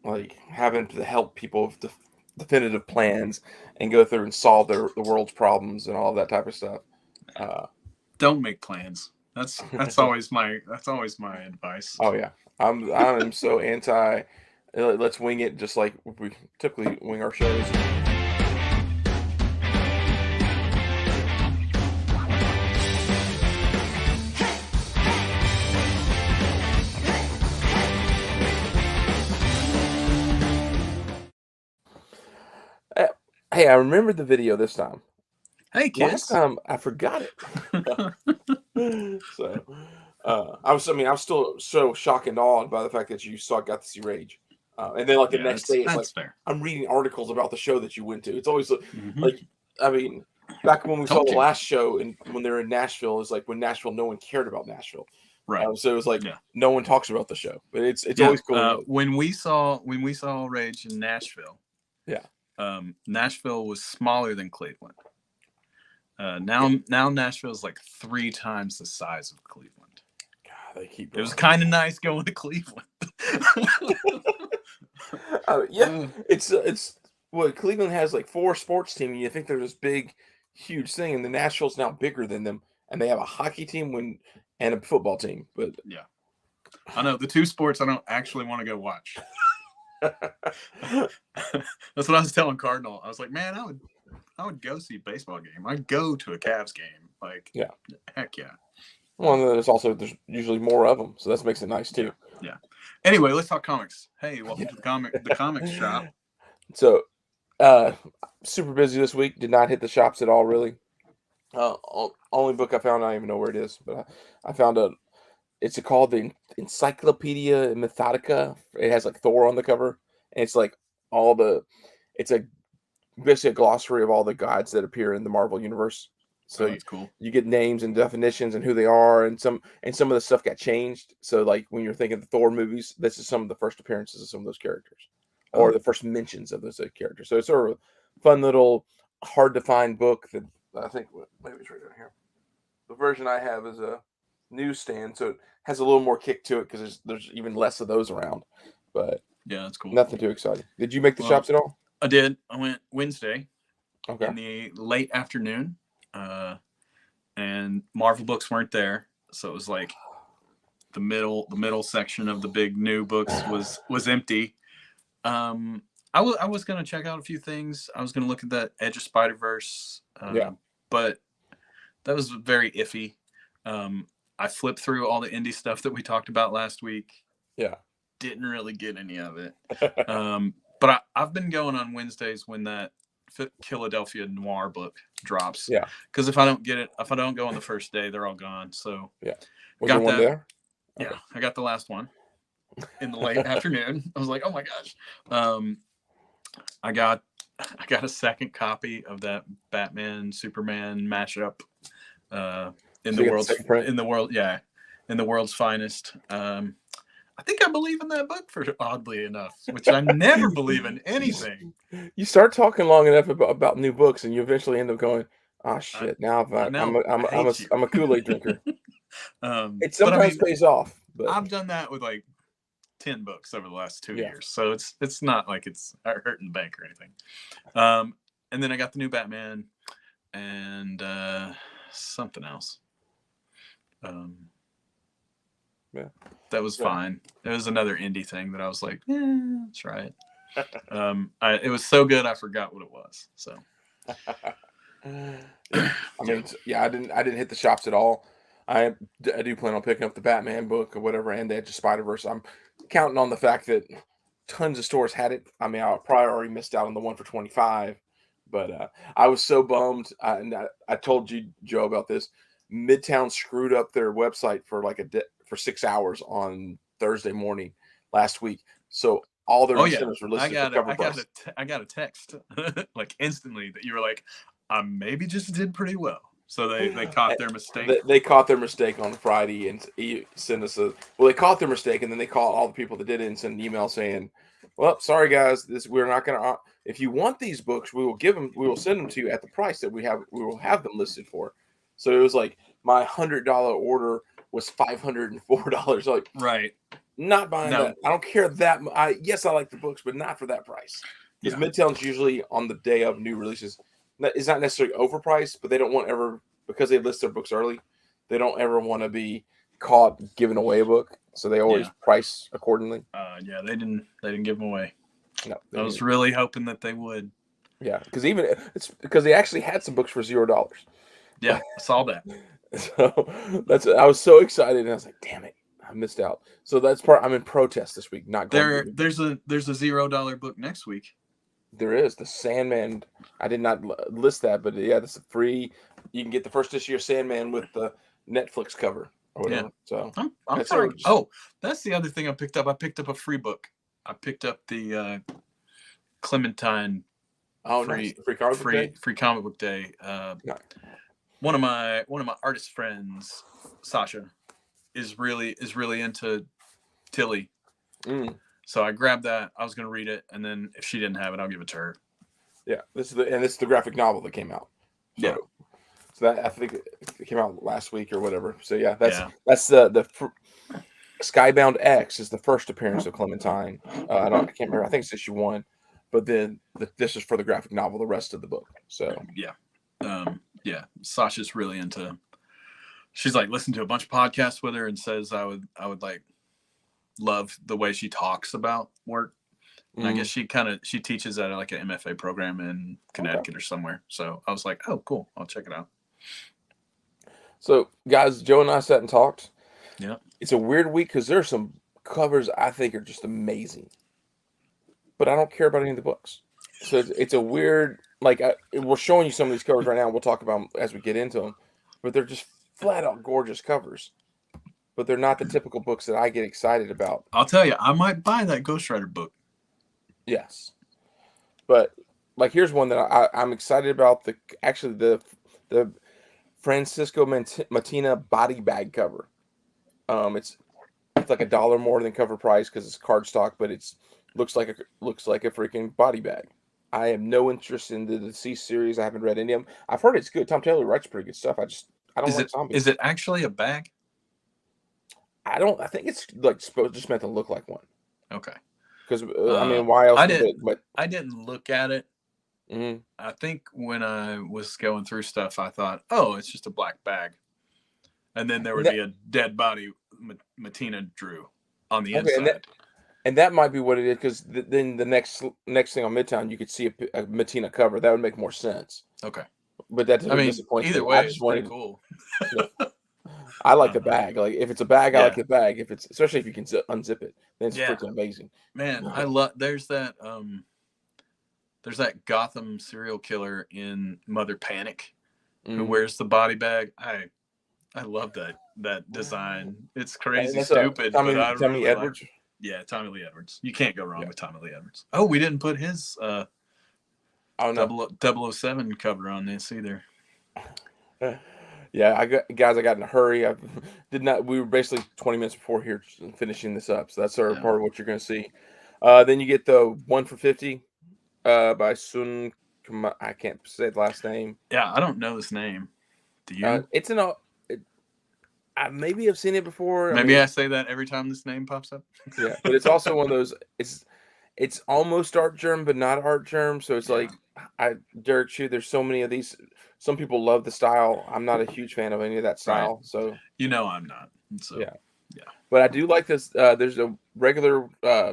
like having to help people with definitive plans and go through and solve the world's problems and all that type of stuff. Uh, Don't make plans. That's always my advice. oh yeah, I'm so anti. Let's wing it, just like we typically wing our shows. Uh, Hey, I remembered the video this time. Hey Last kids. time I forgot it. So, I was still so shocked and awed by the fact that you got to see Rage. And then like the Yeah, next day, it's like that's fair. I'm reading articles about the show that you went to. It's always Mm-hmm. like, I mean, back when we saw Told the you. last show and when they were in Nashville, it was like when Nashville, no one cared about Nashville. Right. So it was like Yeah. no one talks about the show, but it's Yeah. always cool. When we saw Rage in Nashville, Yeah, Nashville was smaller than Cleveland. yeah. Now Nashville is like 3 times the size of Cleveland. God, they keep. It was kind of nice going to Cleveland. Yeah, it's what Cleveland has like 4 sports teams. And you think they're this big, huge thing, and the Nashville's now bigger than them, and they have a hockey team and a football team. But Yeah, I know the 2 sports I don't actually want to go watch. That's what I was telling Cardinal. I was like, man, I would go see a baseball game. I'd go to a Cavs game. Like, yeah, heck yeah. well, and there's usually more of them, so that makes it nice too. Yeah. Anyway, let's talk comics. Hey, welcome Yeah. to the comics shop. So, uh, super busy this week. Did not hit the shops at all, really. Only book I found, I don't even know where it is, but I found it's called the Encyclopedia Mythotica. It has like Thor on the cover, and it's like all the, it's a basically a glossary of all the gods that appear in the Marvel universe. So Oh, that's cool. you get names and definitions and who they are, and some of the stuff got changed. So like when you're thinking of the Thor movies, this is some of the first appearances of some of those characters, or Oh, the first mentions of those characters. So it's sort of a fun little hard to find book that I think maybe it's right down here. The version I have is a newsstand, so it has a little more kick to it because there's even less of those around. But yeah, that's cool. nothing too exciting. Did you make the Well, shops at all? I did. I went Wednesday Okay. in the late afternoon, and Marvel books weren't there, so it was like the middle section of the big new books was empty. I was gonna check out a few things. I was gonna look at that Edge of Spider-Verse, Yeah. but that was very iffy. I flipped through all the indie stuff that we talked about last week. Yeah. Didn't really get any of it. But I've been going on Wednesdays when that Philadelphia Noir book drops. Yeah. Because if I don't go on the first day, they're all gone. So Yeah. Was got there one that. there? Yeah, Okay. I got the last one in the late afternoon. I was like, oh my gosh. I got a second copy of that Batman Superman mashup in So the you got the world's second print? in the world's finest. I think I believe in that book, for oddly enough, which I never believe in anything. You start talking long enough about new books, and you eventually end up going, "Oh shit!" Now I know. I hate you. I'm a Kool-Aid drinker. It But I sometimes mean, pays off, but I've done that with like 10 books over the last 2 yeah. years, so it's not like it's hurting the bank or anything. And then I got the new Batman and something else. Yeah. That was Yeah. fine. It was another indie thing that I was like, let's try it. It was so good I forgot what it was. So Yeah. I mean, yeah, I didn't hit the shops at all. I do plan on picking up the Batman book or whatever, and the Edge of Spider-Verse. I'm counting on the fact that tons of stores had it. I mean, I probably already missed out on the one for 25, but I was so bummed. I told you, Joe, about this. Midtown screwed up their website for like for 6 hours on Thursday morning last week. So all their incentives were listed for cover price. I got a text like instantly that you were like, I maybe just did pretty well. So they caught their mistake. They caught their mistake on Friday and sent us they caught their mistake, and then they called all the people that did it and sent an email saying, well, sorry guys, we're not going to, if you want these books, we will send them to you at the price that we will have them listed for. So it was like my $100 order was $504. Like, right. Not buying No. that. I don't care that much. Yes, I like the books, but not for that price. Because Midtown's usually on the day of new releases. It's not necessarily overpriced, but they don't want ever, because they list their books early, they don't ever want to be caught giving away a book. So they always price accordingly. Yeah, they didn't give them away. No, I was really hoping that they would. Yeah, because it's because they actually had some books for $0. Yeah, I saw that. So I was so excited, and I was like, "Damn it, I missed out." So that's part. I'm in protest this week. Not going. There's a $0 book next week. There is the Sandman. I did not list that, but yeah, this is free. You can get the first issue of Sandman with the Netflix cover or whatever. Yeah. So I'm sorry. Oh, that's the other thing I picked up. I picked up a free book. I picked up the Clementine. Free comic book day. One of my artist friends, Sasha, is really into Tilly. So I grabbed that. I was going to read it, and then if she didn't have it, I'll give it to her. Yeah, this is the graphic novel that came out. So, so that I think it came out last week or whatever. So yeah, that's the Skybound X is the first appearance of Clementine. I can't remember. I think it's issue 1, but then this is for the graphic novel. The rest of the book. So Sasha's really into. She's like listened to a bunch of podcasts with her and says I would like love the way she talks about work. And I guess she teaches at like an MFA program in Connecticut or somewhere. So I was like, oh, cool. I'll check it out. So guys, Joe and I sat and talked. Yeah. It's a weird week because there's some covers I think are just amazing, but I don't care about any of the books. So it's a weird, like we're showing you some of these covers right now. We'll talk about them as we get into them, but they're just flat out gorgeous covers. But they're not the typical books that I get excited about. I'll tell you, I might buy that Ghost Rider book. Yes, but like here's one that I'm excited about. The Francisco Matina body bag cover. It's like $1 more than cover price because it's cardstock, but it's looks like a freaking body bag. I have no interest in the DCeased series. I haven't read any of them. I've heard it's good. Tom Taylor writes pretty good stuff. I don't like zombies. Is it actually a bag? I think it's like just meant to look like one. Okay. Because I mean, why else? I didn't look at it. Mm-hmm. I think when I was going through stuff, I thought, oh, it's just a black bag, and then there would be a dead body Matina drew on the inside. And that might be what it is. Because then the next thing on Midtown, you could see a Matina cover. That would make more sense. Okay. But that doesn't disappoint me. Either way, it's pretty cool. I like the bag. Like if it's a bag, I like the bag. If it's especially if you can unzip it, then it's freaking amazing. Man, I love. There's that Gotham serial killer in Mother Panic who wears the body bag. I love that design. It's crazy stupid. Tommy Edwards. Tommy Lee Edwards. You can't go wrong with Tommy Lee Edwards. Oh, we didn't put his 007 cover on this either. Yeah, I got in a hurry. We were basically 20 minutes before here finishing this up, so that's part of what you're going to see. Then you get the 1 for 50 by Sun. I can't say the last name. Yeah, I don't know this name. Do you? I maybe have seen it before. Maybe I say that every time this name pops up. Yeah, but it's also one of those. It's almost art germ, but not art germ. So it's like Derek Chu. There's so many of these. Some people love the style. I'm not a huge fan of any of that style. Right. So I'm not. So yeah. But I do like this. There's a regular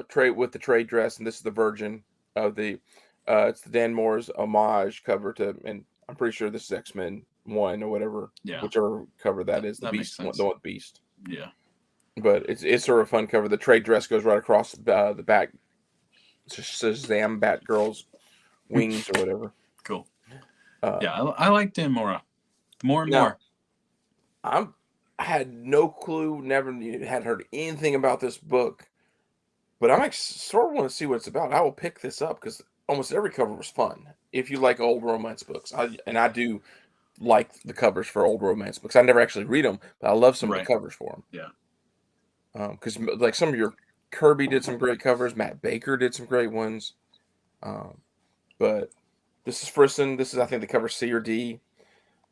trade with the trade dress, and this is the version of the. It's the Dan Moore's homage cover to, and I'm pretty sure this is X-Men 1 or whatever. Yeah. Whichever cover that is, the Beast, the one with Beast. Yeah. But it's sort of a fun cover. The trade dress goes right across the back. It just says Zam Batgirl's wings or whatever. Cool. I like Dan Moore more and more. I had no clue, never had heard anything about this book, but I sort of want to see what it's about. I will pick this up because almost every cover was fun. If you like old romance books, I do like the covers for old romance books. I never actually read them, but I love some of the covers for them. Yeah. Because like some of your Kirby did some great covers. Matt Baker did some great ones. But this is Frisson. This is, I think, the cover C or D.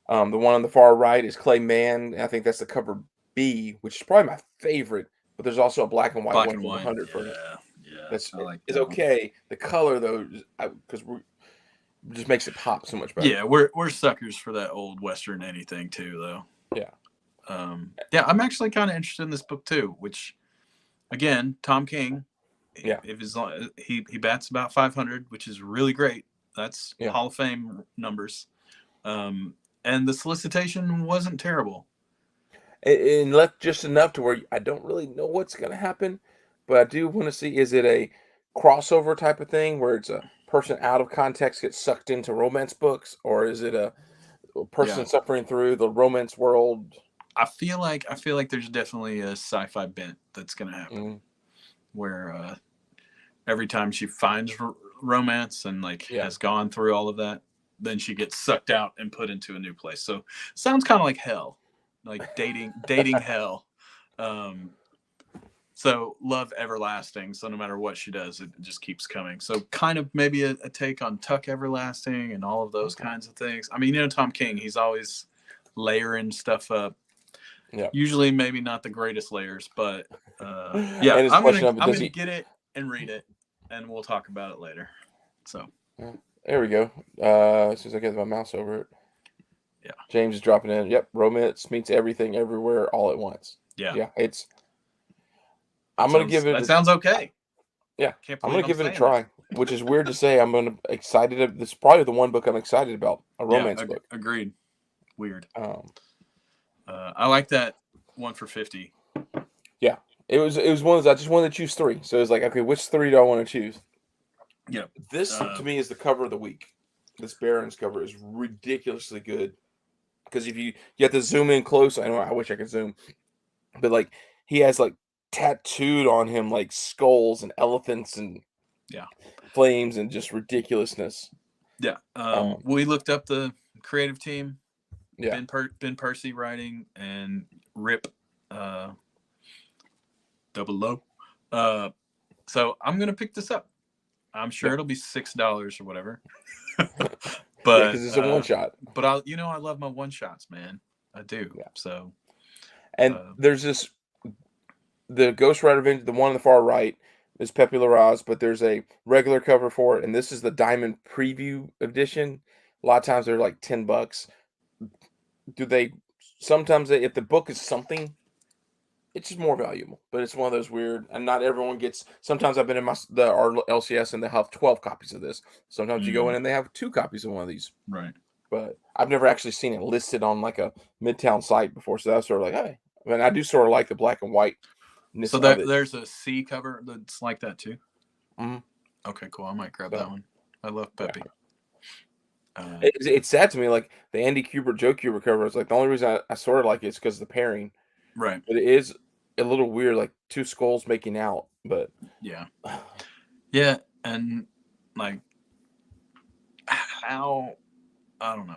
The one on the far right is Clay Mann. I think that's the cover B, which is probably my favorite but there's also a black and white Black one and for white. 100 for it. Yeah. That's I like is that one. okay. The color though, because we just makes it pop so much better. Yeah, we're suckers for that old Western anything too, though. Yeah. Yeah, I'm actually kind of interested in this book too. Which, again, Tom King. Yeah. If he bats about 500, which is really great. That's Hall of Fame numbers. And the solicitation wasn't terrible. And left just enough to where I don't really know what's going to happen, but I do want to see, is it a crossover type of thing where it's a person out of context gets sucked into romance books, or is it a person suffering through the romance world? I feel like there's definitely a sci-fi bent that's going to happen, where every time she finds romance and has gone through all of that, then she gets sucked out and put into a new place. So sounds kind of like hell, like dating hell. So love everlasting. So no matter what she does, it just keeps coming. So kind of maybe a take on Tuck Everlasting and all of those kinds of things. I mean, Tom King, he's always layering stuff up. Yeah. Usually maybe not the greatest layers, but yeah, I'm gonna get it and read it, and we'll talk about it later. So there we go. As soon as I get my mouse over it. Yeah. James is dropping in. Yep, romance meets everything everywhere all at once. Yeah. Yeah, I'm going to give it... That sounds okay. Yeah, I'm going to give it a try, which is weird to say. I'm excited. This is probably the one book I'm excited about, a romance book. Agreed. Weird. I like that one for 50. Yeah, it was one of those, I just wanted to choose 3. So it was like, okay, which 3 do I want to choose? Yeah. This, to me, is the cover of the week. This Barron's cover is ridiculously good. Because if you have to zoom in close, I wish I could zoom. But he has tattooed on him skulls and elephants and flames and just ridiculousness. Yeah. We looked up the creative team. Yeah. Ben Percy writing and Rip 00. So I'm gonna pick this up. I'm sure it'll be $6 or whatever. But because it's a one shot. But I love my one shots, man. I do. Yeah. So. And there's this. The Ghost Rider Vengeance, the one on the far right, is Pepe Larraz, but there's a regular cover for it, and this is the Diamond Preview Edition. A lot of times they're like $10. Sometimes if the book is something, it's just more valuable. But it's one of those weird, and not everyone gets. Sometimes I've been in our LCS and they have 12 copies of this. Sometimes you go in and they have 2 copies of one of these. Right. But I've never actually seen it listed on a Midtown site before, so that's sort of hey. I mean, I do sort of like the black and white. So there's a C cover that's like that too. Mm-hmm. Okay, cool. I might grab that one. I love Pepe. Yeah. It's sad to me, the Andy Kubert, Joe Kubert cover is the only reason I sort of like it is because of the pairing. Right. But it is a little weird, 2 skulls making out. But yeah, yeah, and how I don't know.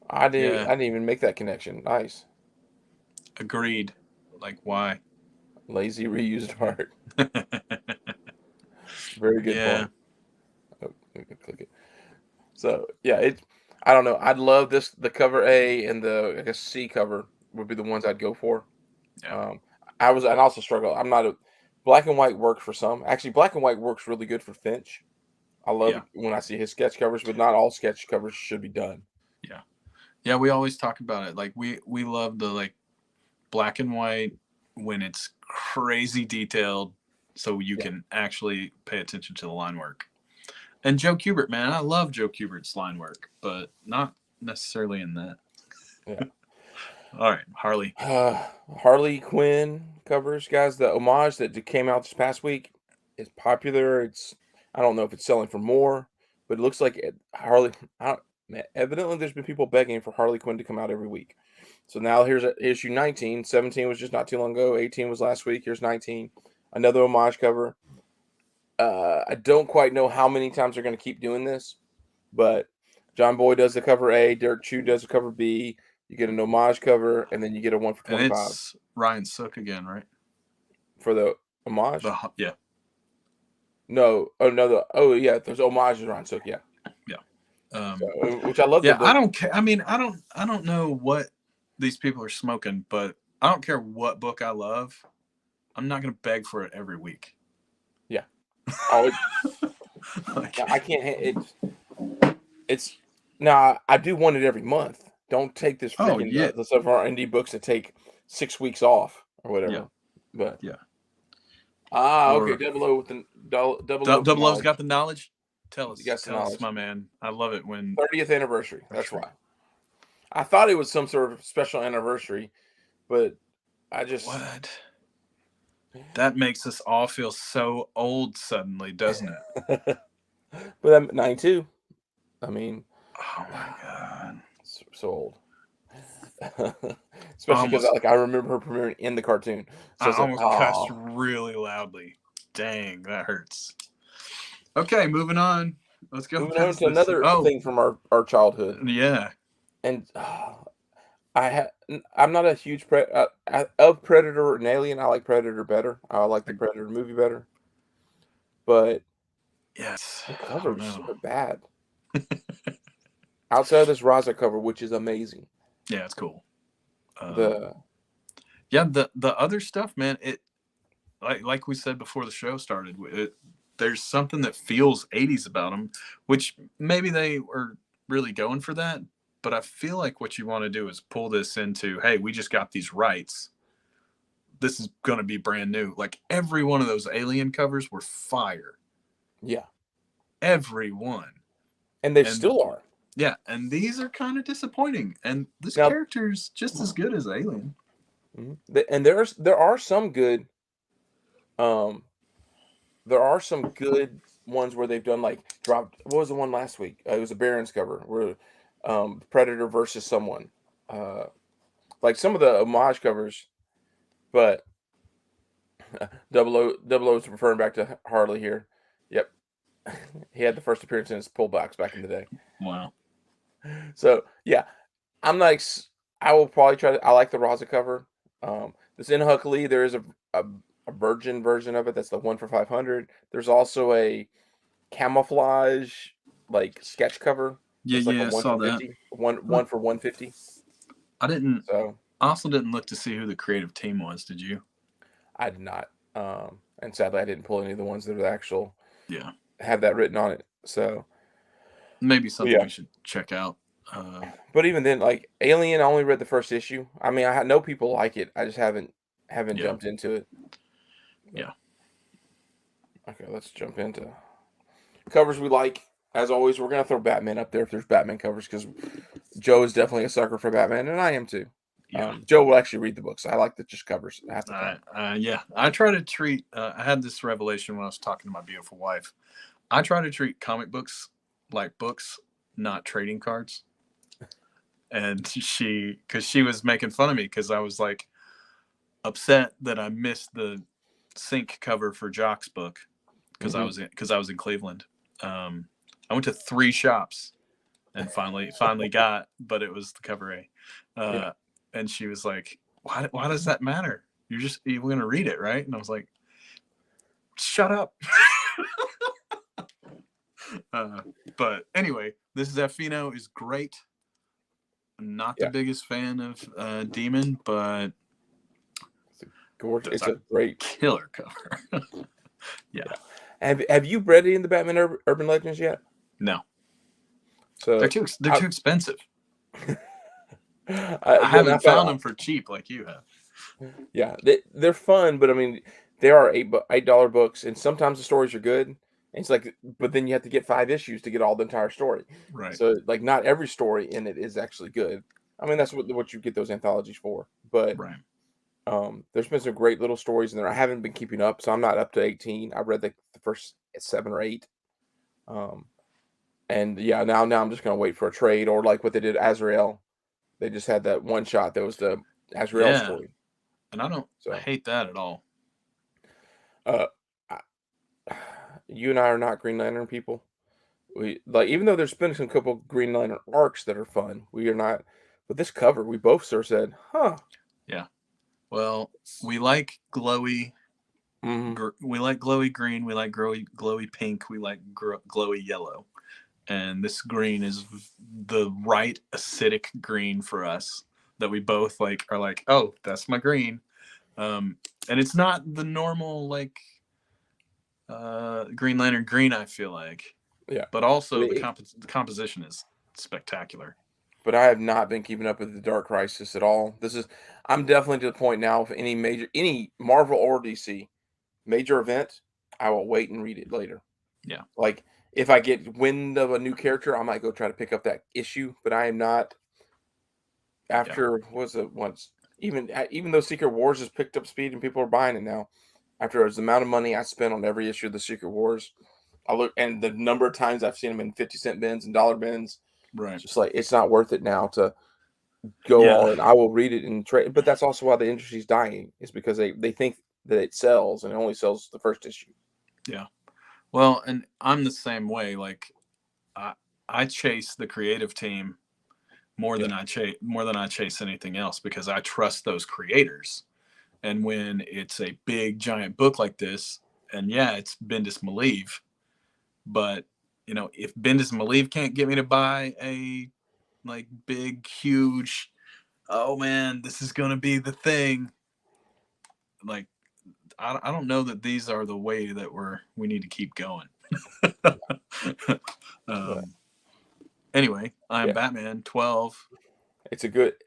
I didn't even make that connection. Nice. Agreed. Why? Lazy reused art. Very good point. Oh, click it. So yeah, I don't know. I'd love this. The cover A and the C cover would be the ones I'd go for. Yeah. I'd also struggle. I'm not a black and white works for some. Actually, black and white works really good for Finch. I love it when I see his sketch covers, but not all sketch covers should be done. Yeah. Yeah, we always talk about it. We love the black and white when it's crazy detailed, so you can actually pay attention to the line work. And Joe Kubert, man, I love Joe Kubert's line work, but not necessarily in that. Yeah. All right, Harley. Harley Quinn covers, guys. The homage that came out this past week is popular. I don't know if it's selling for more, but it looks like Harley. Evidently, there's been people begging for Harley Quinn to come out every week. So now here's issue 19. 17 was just not too long ago. 18 was last week. Here's 19. Another homage cover. I don't quite know how many times they're going to keep doing this, but John Boy does the cover A. Derek Chu does the cover B. You get an homage cover, and then you get a 1 for 25. And it's Ryan Sook again, right? For the homage? Yeah. No. Oh, no. Yeah. There's homage to Ryan Sook. Yeah. Yeah. Which I love. Yeah, I don't care. I mean, I don't know what these people are smoking, but I don't care what book I love. I'm not going to beg for it every week. Yeah. Oh, Like, I can't. It's now. I do want it every month. Don't take this oh freaking yeah, the stuff of our indie books that take 6 weeks off or yeah, whatever. But yeah. okay, Or double O with the double O with the Double O's knowledge. got the knowledge. You got the Tell us, knowledge. my man. I love it when 30th anniversary. That's why. I thought it was some sort of special anniversary, but I just what that makes us all feel so old suddenly, doesn't it? but I'm 92. I mean, Oh my god, so old. I Especially because almost I remember her premiering in the cartoon. So I it's like, almost cussed oh, really loudly. Dang, that hurts. Okay, moving on. Let's go moving on past to this. another Oh, thing from our childhood. yeah. And I'm not a huge of Predator and Alien. I like Predator better. I like the Predator movie better. But Yes. the I don't covers know. are bad. Outside of this Raza cover, which is amazing. Yeah, it's cool. The Yeah, the other stuff, man. It like we said before the show started. There's something that feels 80s about them, which maybe they were really going for that. But I feel like what you want to do is pull this into, hey, we just got these rights. This is going to be brand new. Like every one of those Alien covers were fire. yeah, Every one. and they And still are. yeah, and these are kind of disappointing. And this Now, character's just as good as Alien. and there are some good um there are some good ones where they've done like dropped. What was the one last week? It was a Barron's cover where Predator versus someone. Like some of the homage covers, but Double O is referring back to Harley here. Yep, he had the first appearance in his pullbacks back in the day. Wow. So yeah, I'm like I will probably try to. I like the Raza cover. This in Huckley, there is a virgin version of it. That's the 1 for 500. There's also a camouflage like sketch cover. Yeah, It's like a yeah, I one saw for that. 50. One for 150. I didn't So also didn't look to see who the creative team was, did you? I did not. And sadly I didn't pull any of the ones that are actual Yeah. have that written on it. So Maybe something yeah. we should check out. But even then, like Alien, I only read the first issue. I mean, I know people like it. I just haven't Yeah. jumped into it. Yeah. Okay, let's jump into covers we like. As always, we're gonna throw Batman up there if there's Batman covers because Joe is definitely a sucker for Batman, and I am too. Yeah. Joe will actually read the books. I like the just covers half the time. Yeah. I try to treat, I had this revelation when I was talking to my beautiful wife. I try to treat comic books like books, not trading cards. And because she was making fun of me because I was like upset that I missed the sync cover for Jock's book because I was in Cleveland. I went to 3 shops and finally got, but it was the cover A. Yeah. And she was like, why does that matter? You're going to read it, right? And I was like, shut up. But anyway, this Zeffino is great. I'm not the biggest fan of Demon, but It's a great killer cover. Yeah. Have you read any of the Batman Urban Legends yet? No. So they're too expensive. I haven't found them for cheap like you have. Yeah, they're fun, but I mean, they are $8 books, and sometimes the stories are good. And it's like, but then you have to get 5 issues to get all the entire story. Right. So like, not every story in it is actually good. I mean, that's what you get those anthologies for. But right. There's been some great little stories in there. I haven't been keeping up, so I'm not up to 18. I read the first 7 or 8. And yeah, now I'm just gonna wait for a trade or like what they did Azrael. They just had that one shot that was the Azrael story. And I hate that at all. You and I are not Green Lantern people. We like, even though there's been some couple Green Lantern arcs that are fun, we are not. But this cover, we both sort of said, "Huh." Yeah. Well, we like glowy. We like glowy green. We like glowy pink. We like glowy yellow. And this green is the right acidic green for us. that we both like are like, oh, that's my green. And it's not the normal like Green Lantern green, I feel like. Yeah. But also It- the composition is spectacular. but I have not been keeping up with the Dark Crisis at all. I'm definitely to the point now of any Marvel or DC major event, I will wait and read it later. Yeah. Like if I get wind of a new character, I might go try to pick up that issue, but I am not after what was it once even though Secret Wars has picked up speed and people are buying it now, after the amount of money I spent on every issue of the Secret Wars, I look and the number of times I've seen them in 50-cent bins and dollar bins, Right. just like it's not worth it now to go Yeah. all in. I will read it and trade, but that's also why the industry's dying, is because they think that it sells and it only sells the first issue. Yeah. Well, and I'm the same way. Like, I chase the creative team more than I chase anything else, because I trust those creators. And when it's a big giant book like this, and yeah, it's Bendis Malieve, but if Bendis Malieve can't get me to buy a like big huge, oh man, this is gonna be the thing, like I don't know that these are the way that we need to keep going. Yeah. Anyway, I'm Yeah. Batman 12. It's a good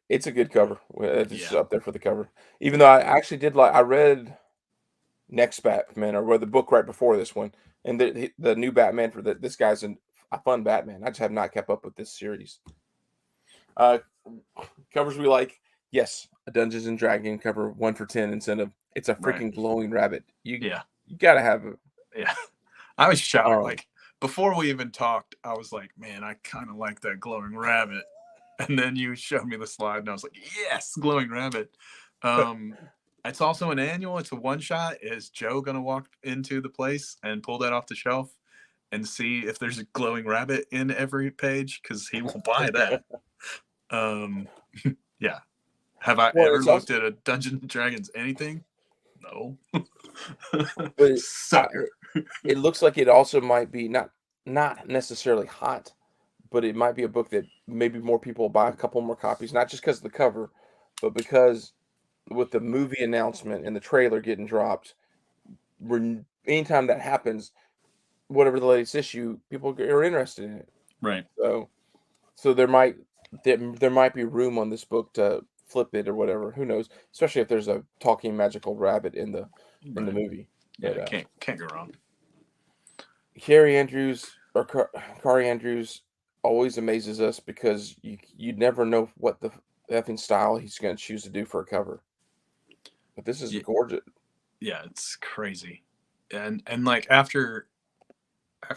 cover. It's just Yeah. up there for the cover. Even though I actually I read Next Batman, or the book right before this one, and the new Batman this guy's a fun Batman. I just have not kept up with this series. Uh, Covers we like. Yes, a Dungeons and Dragon cover 1 for 10 incentive. It's a Right. freaking glowing rabbit. You Yeah. gotta have it. Yeah. I was shocked. Oh. Like, before we even talked, I was like, man, I kind of like that glowing rabbit. And then you showed me the slide, and I was like, yes, glowing rabbit. It's also an annual. It's a one shot. Is Joe gonna walk into the place and pull that off the shelf and see if there's a glowing rabbit in every page? Because he will buy that. Yeah. Have I ever looked at a Dungeons and Dragons anything? No. But Sucker. it looks like it also might be not necessarily hot, but it might be a book that maybe more people will buy a couple more copies, not just because of the cover, but because with the movie announcement and the trailer getting dropped, anytime that happens, whatever the latest issue, people are interested in it. Right. So there might be room on this book to flip it or whatever. Who knows? Especially if there's a talking magical rabbit in the movie. Yeah, But, can't go wrong. Carrie Andrews or Kari Andrews always amazes us because you never know what the effing style he's going to choose to do for a cover. But this is gorgeous. Yeah, it's crazy. And like after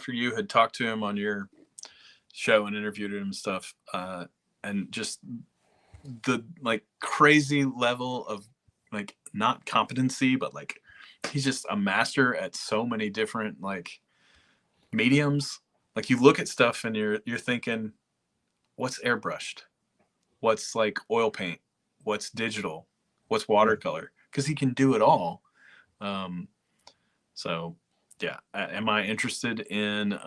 you had talked to him on your show and interviewed him and stuff, and just the like crazy level of like not competency, but like he's just a master at so many different like mediums. Like you look at stuff and you're thinking, what's airbrushed, what's like oil paint, what's digital, what's watercolor, because he can do it all. So yeah, am I interested in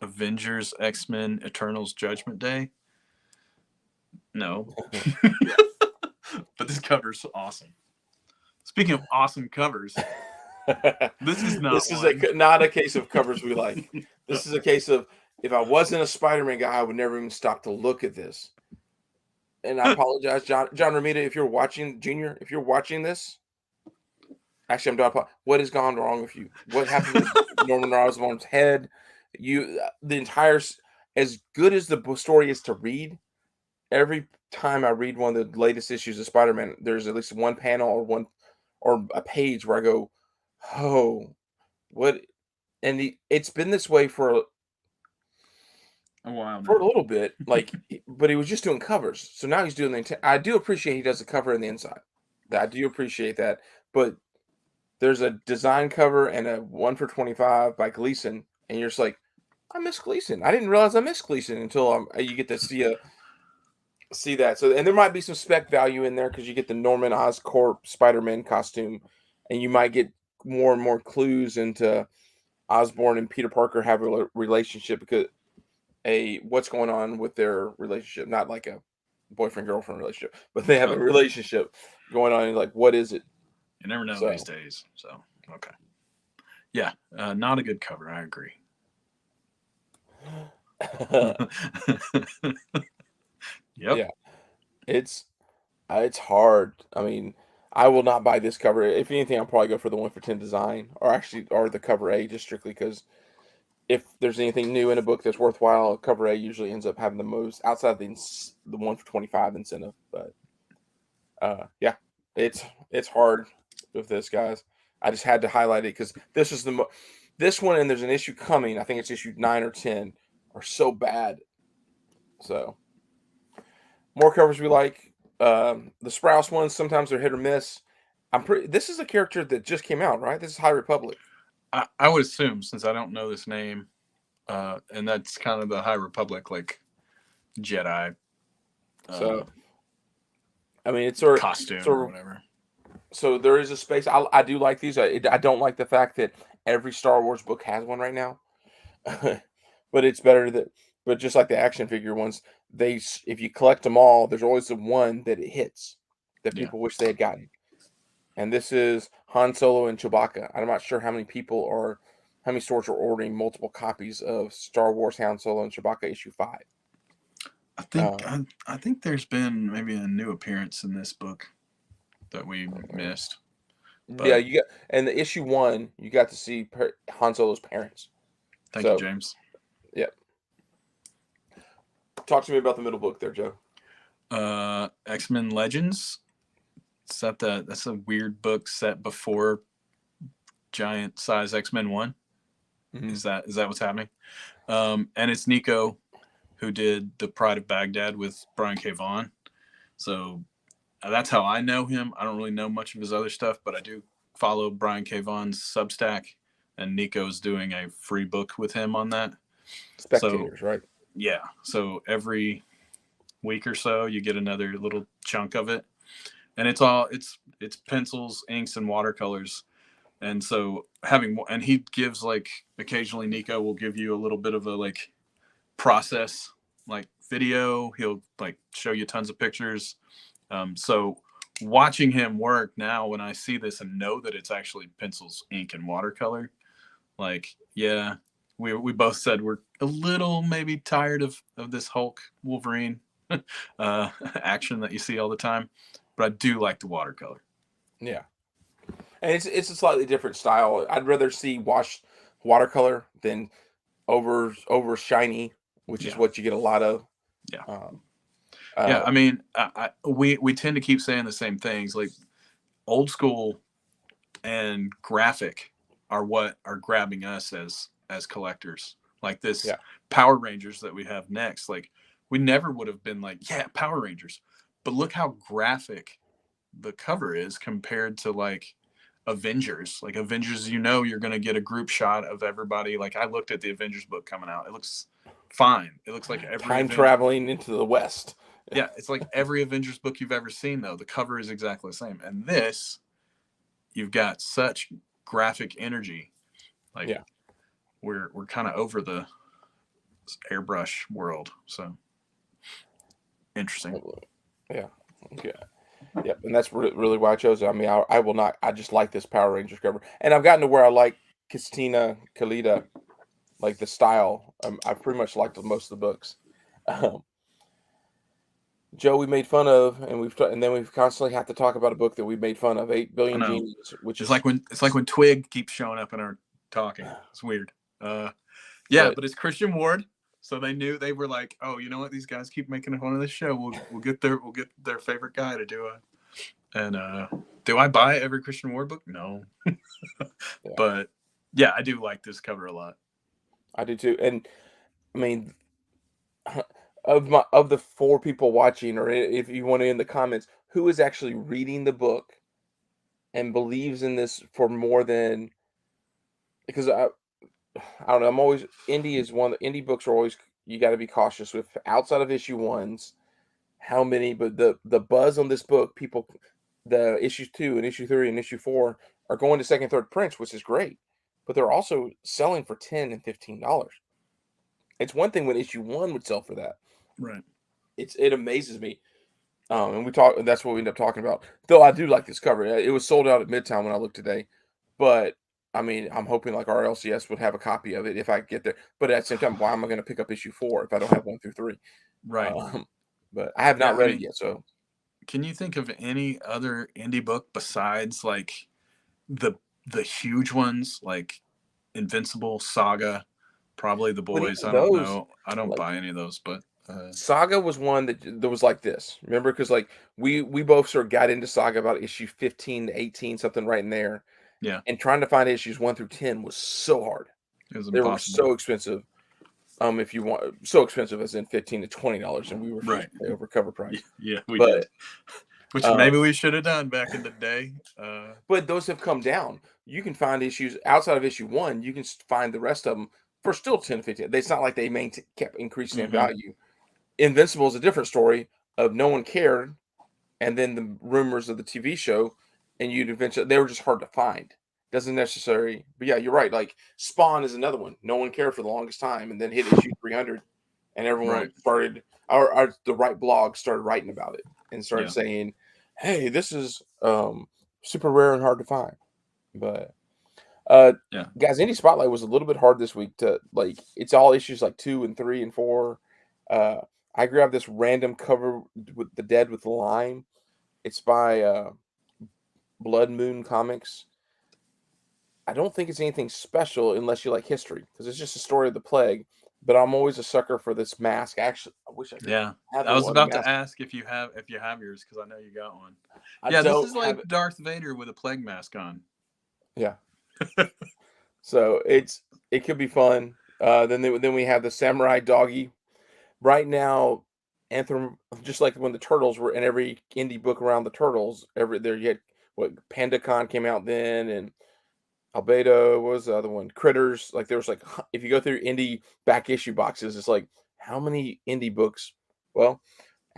Avengers, X-Men, Eternals, Judgment Day? No. But this cover's awesome. Speaking of awesome covers, this is not not a case of covers we like. This is a case of, if I wasn't a Spider-Man guy, I would never even stop to look at this. And I apologize, John Romita, if you're watching, Junior, if you're watching this. Actually, I'm done. What has gone wrong with you? What happened with Norman Osborn's head? As good as the story is to read, every time I read one of the latest issues of Spider-Man, there's at least one panel or a page where I go, "Oh, what?" And it's been this way for a while now. For a little bit, but he was just doing covers. So now he's doing I do appreciate he does the cover and the inside. I do appreciate that, but there's a design cover and a 1 for 25 by Gleason, and you're just like, I miss Gleason. I didn't realize I missed Gleason until you get to see that. So, and there might be some spec value in there because you get the Norman Oscorp Spider-Man costume, and you might get more and more clues into Osborn and Peter Parker have a relationship, because what's going on with their relationship, not like a boyfriend girlfriend relationship, but they have a Oh, relationship going on. And like, what is it? you never know So these days. So okay, yeah, not a good cover. I agree. Yep. yeah, it's hard. I mean, I will not buy this cover. If anything, I'll probably go for the 1 for 10 design, or the cover A, just strictly because if there's anything new in a book that's worthwhile, cover A usually ends up having the most outside the 1 for 25 incentive. But yeah, it's hard with this, guys. I just had to highlight it because this is this one, and there's an issue coming. I think it's issue 9 or 10 are so bad. So more covers we like. The Sprouse ones sometimes they're hit or miss. This is a character that just came out, right? This is High Republic. I would assume, since I don't know this name, and that's kind of the High Republic, like Jedi So I mean, it's sort costume or sort of whatever. so there is a space. I do like these. I don't like the fact that every Star Wars book has one right now, but it's better that. But just like the action figure ones, if you collect them all, there's always the one that it hits that Yeah. people wish they had gotten. And this is Han Solo and Chewbacca. I'm not sure how many stores are ordering multiple copies of Star Wars Han Solo and Chewbacca issue 5. I think there's been maybe a new appearance in this book that we missed. Yeah, you got, and the issue 1, you got to see Han Solo's parents. Thank you, James. Yep. Talk to me about the middle book there, Joe. X-Men Legends. That's a weird book set before giant size X-Men 1. Mm-hmm. Is that what's happening? And it's Nico who did The Pride of Baghdad with Brian K. Vaughan. So that's how I know him. I don't really know much of his other stuff, but I do follow Brian K. Vaughan's Substack, and Nico's doing a free book with him on that. Spectators, right? Yeah. So every week or so, you get another little chunk of it, and it's pencils, inks, and watercolors. And so and he gives, like, occasionally Nico will give you a little bit of a like process, like video. He'll like show you tons of pictures. So watching him work now, when I see this and know that it's actually pencils, ink, and watercolor, like, yeah, we both said we're a little maybe tired of this Hulk Wolverine action that you see all the time, but I do like the watercolor. Yeah, and it's a slightly different style. I'd rather see washed watercolor than over shiny, which is what you get a lot of. Yeah. Yeah, I mean, we tend to keep saying the same things. Like, old school and graphic are what are grabbing us as collectors. Like this Power Rangers that we have next. Like, we never would have been like, yeah, Power Rangers. But look how graphic the cover is compared to like Avengers. Like Avengers, you're going to get a group shot of everybody. Like, I looked at the Avengers book coming out. It looks fine. It looks like every traveling into the West. Yeah, it's like every Avengers book you've ever seen, though. The cover is exactly the same. And this, you've got such graphic energy. Like, we're kind of over the airbrush world. So, interesting. Yeah. Okay. Yep, and that's really why I chose it. I mean, I will not. I just like this Power Rangers cover, and I've gotten to where I like Christina Kalita, like the style. I've pretty much liked most of the books. Joe, we made fun of, and then we've constantly have to talk about a book that we made fun of, 8 Billion Genies, which is like when Twig keeps showing up in our talking. It's weird. But it's Christian Ward. So they were like, oh, you know what? These guys keep making fun of this show. We'll get their favorite guy to do it. And do I buy every Christian Ward book? No. But yeah, I do like this cover a lot. I do too. And I mean, of the 4 people watching, or if you want to in the comments, who is actually reading the book and believes in this for more than, because I don't know. I'm always indie books are always, you got to be cautious with outside of issue 1s. How many? But the buzz on this book, the issue 2 and issue 3 and issue 4 are going to second, third prints, which is great. But they're also selling for $10 and $15. It's one thing when issue 1 would sell for that. Right. It amazes me. And that's what we ended up talking about. Though I do like this cover. It was sold out at Midtown when I looked today. But I mean, I'm hoping like our LCS would have a copy of it if I get there. But at the same time, why am I going to pick up issue 4 if I don't have 1 through 3? Right. But I have Yeah, not read it yet. So can you think of any other indie book besides like the huge ones like Invincible, Saga, probably The but Boys? even I don't those, know. I don't like buy any of those, but Saga was one that was like this. Remember, because like we both sort of got into Saga about issue 15 to 18, something right in there. yeah, And trying to find issues 1 through 10 was so hard. it was They were impossible. so expensive. If you want, so expensive as in $15 to $20, and we refused to pay over cover price. Yeah, we But did. Which maybe we should have done back in the day. but those have come down. You can find issues outside of issue 1. You can find the rest of them for still 10 to 15. It's not like they kept increasing in value. Invincible is a different story of no one cared, and then the rumors of the TV show, and you'd eventually they were just hard to find. Doesn't necessarily, but yeah, you're right. Like Spawn is another one. No one cared for the longest time, and then hit issue 300, and everyone started, the right blog started writing about it and started saying, "Hey, this is super rare and hard to find." But guys, Indie Spotlight was a little bit hard this week to like. It's all issues like 2 and 3 and 4. I grabbed this random cover with the Dead with Lime. It's by Blood Moon Comics. I don't think it's anything special unless you like history, because it's just a story of the plague. But I'm always a sucker for this mask. Actually, I wish I could. Yeah, have I was one about mask. to ask if you have yours because I know you got one. I this don't is like have it. Darth Vader with a plague mask on. Yeah. So it could be fun. Then we have the Samurai Doggy. Right now, Anthem, just like when the Turtles were in every indie book around the Turtles, there you had what PandaCon came out then, and Albedo, what was the other one? Critters. Like there was like, if you go through indie back issue boxes, it's like how many indie books? Well,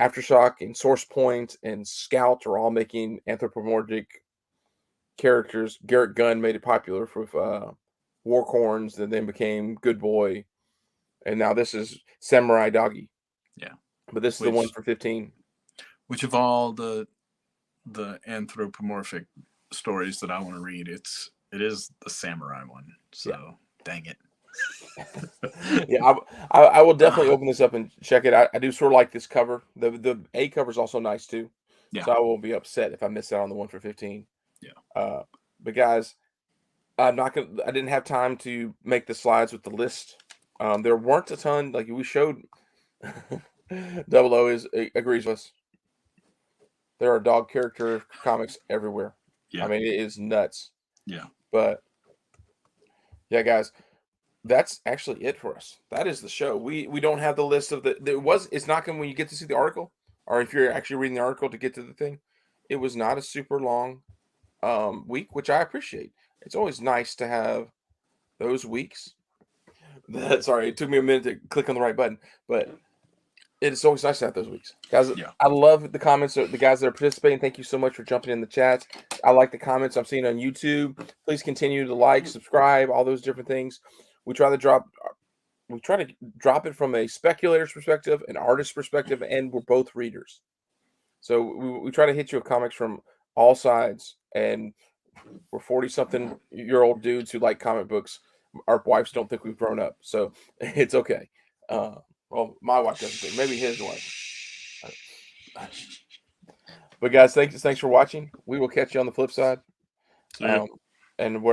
Aftershock and Source Point and Scout are all making anthropomorphic characters. Garrett Gunn made it popular with Warcorns, that then became Good Boy, and now this is Samurai Doggy. Yeah, but this is the one for 15. Which of all the anthropomorphic stories that I want to read, it is the samurai one. So dang it. Yeah, I will definitely open this up and check it. I do sort of like this cover. The A cover is also nice too. Yeah. So I won't be upset if I miss out on the one for 15. Yeah. But guys, I didn't have time to make the slides with the list. There weren't a ton, like we showed. Double O agrees with us. There are dog character comics everywhere. Yeah. I mean, it is nuts. Yeah. But yeah, guys, that's actually it for us. That is the show. We don't have the list of it's not going when you get to see the article, or if you're actually reading the article to get to the thing. It was not a super long week, which I appreciate. It's always nice to have those weeks. Sorry, it took me a minute to click on the right button, but it's always nice to have those weeks. Guys, I love the comments of the guys that are participating. Thank you so much for jumping in the chat. I like the comments I'm seeing on YouTube. Please continue to like, subscribe, all those different things. We try to drop it from a speculator's perspective, an artist's perspective, and we're both readers. So we try to hit you with comics from all sides, and we're 40-something-year-old dudes who like comic books. Our wives don't think we've grown up, so it's okay. Well, my wife doesn't think. Maybe his wife. But guys, thanks for watching. We will catch you on the flip side. And where